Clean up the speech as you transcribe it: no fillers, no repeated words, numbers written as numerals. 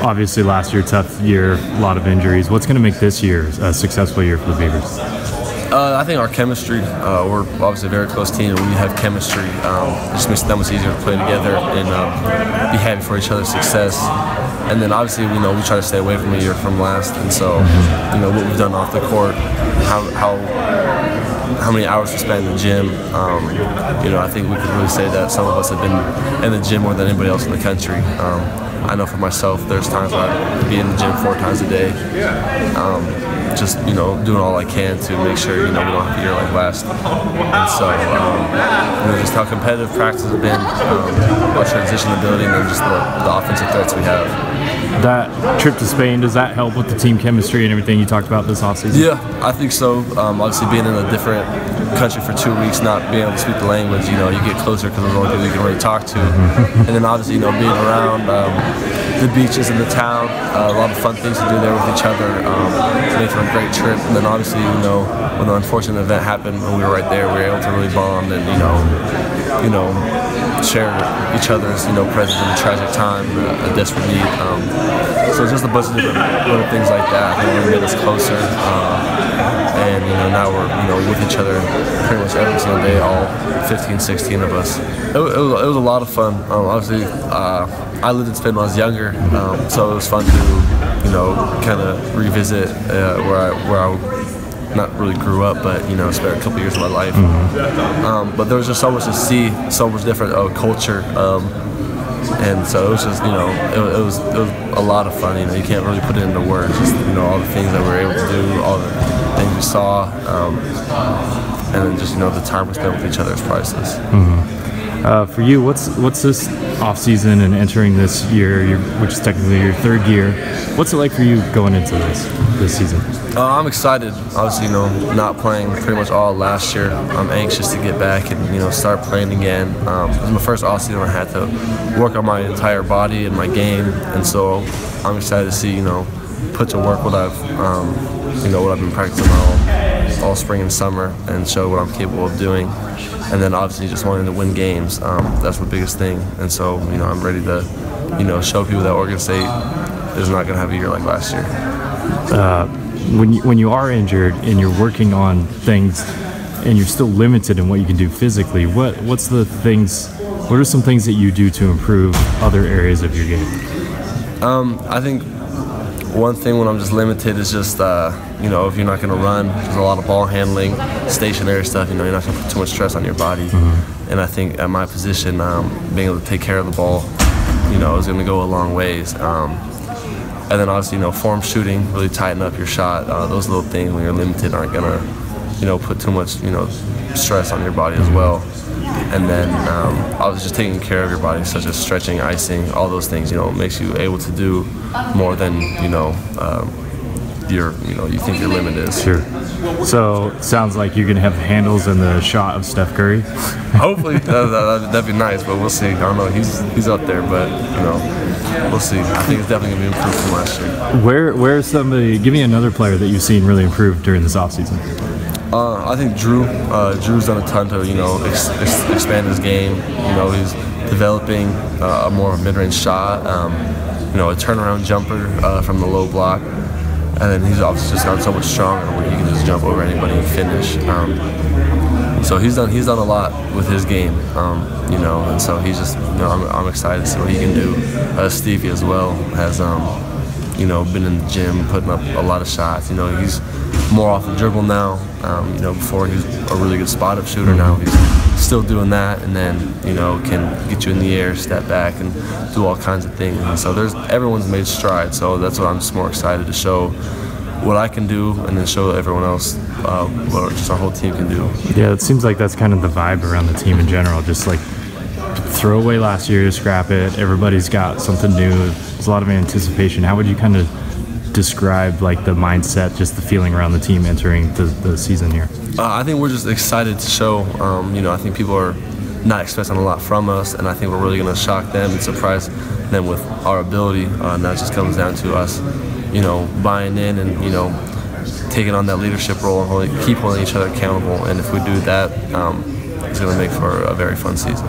Obviously, last year, tough year, a lot of injuries. What's going to make this year a successful year for the Beavers? I think our chemistry, we're obviously a very close team, and when you have chemistry, it just makes it that much easier to play together and be happy for each other's success. And then obviously, we try to stay away from a year from last, and so, what we've done off the court, how many hours we spent in the gym, I think we could really say that some of us have been in the gym more than anybody else in the country. I know for myself, there's times where I be in the gym 4 times a day, just doing all I can to make sure we don't have a year like last. And so just how competitive practices have been, our transition ability, and then just the offensive threats we have. That trip to Spain, does that help with the team chemistry and everything you talked about this offseason? Yeah, I think so. Obviously, being in a different country for 2 weeks, not being able to speak the language, you get closer because there's only people you can really talk to. And then obviously, being around the beaches in the town, a lot of fun things to do there with each other, made for a great trip. And then obviously, when the unfortunate event happened, when we were right there, we were able to really bond and, share each other's, presence in a tragic time, a desperate need. So just a bunch of different little things like that, I think really made us closer. And now we're with each other pretty much every single day, all 15, 16 of us. It was a lot of fun. Obviously, I lived in Spain when I was younger, so it was fun to kind of revisit where I not really grew up, but spent a couple years of my life. But there was just so much to see, so much different culture, and so it was just it was a lot of fun. You can't really put it into words. Just all the things that we were able to do, all the things we saw, and then just the time we spent with each other is priceless. For you, what's this off season and entering this year, which is technically your 3rd year? What's it like for you going into this season? I'm excited. Obviously, not playing pretty much all last year. I'm anxious to get back and start playing again. It was my first off season. I had to work on my entire body and my game, and so I'm excited to see put to work what I've what I've been practicing all spring and summer, and show what I'm capable of doing. And then obviously just wanting to win games. That's the biggest thing. And so I'm ready to show people that Oregon State is not going to have a year like last year. When you are injured and you're working on things and you're still limited in what you can do physically, what are some things that you do to improve other areas of your game? I think one thing when I'm just limited is just if you're not going to run, there's a lot of ball handling, stationary stuff. You're not going to put too much stress on your body. And I think at my position, being able to take care of the ball, is going to go a long ways. And then obviously, form shooting, really tighten up your shot. Those little things when you're limited aren't gonna, put too much, stress on your body as well. And then obviously just taking care of your body, such as stretching, icing, all those things, makes you able to do more than you think your limit is. Sure. So it sounds like you're gonna have handles in the shot of Steph Curry. Hopefully, that'd be nice, but we'll see. I don't know. He's up there, but we'll see. I think it's definitely gonna be improved from last year. Where's somebody? Give me another player that you've seen really improve during this offseason. I think Drew. Drew's done a ton to expand his game. He's developing a more mid-range shot. A turnaround jumper from the low block. And then he's obviously just gotten so much stronger where he can just jump over anybody and finish. So he's done a lot with his game, and so he's just, I'm excited to see what he can do. Stevie as well has, been in the gym, putting up a lot of shots. He's more off the dribble now. Before he was a really good spot-up shooter. Now he's still doing that, and then can get you in the air, step back, and do all kinds of things. And so everyone's made strides. So that's what I'm just more excited to show what I can do, and then show everyone else what just our whole team can do. Yeah, it seems like that's kind of the vibe around the team in general. Just like throw away last year, scrap it. Everybody's got something new. There's a lot of anticipation. How would you kind of describe like the mindset, just the feeling around the team entering the season here? I think we're just excited to show. I think people are not expecting a lot from us, and I think we're really going to shock them and surprise them with our ability. And that just comes down to us, buying in and taking on that leadership role and keep holding each other accountable. And if we do that, it's going to make for a very fun season.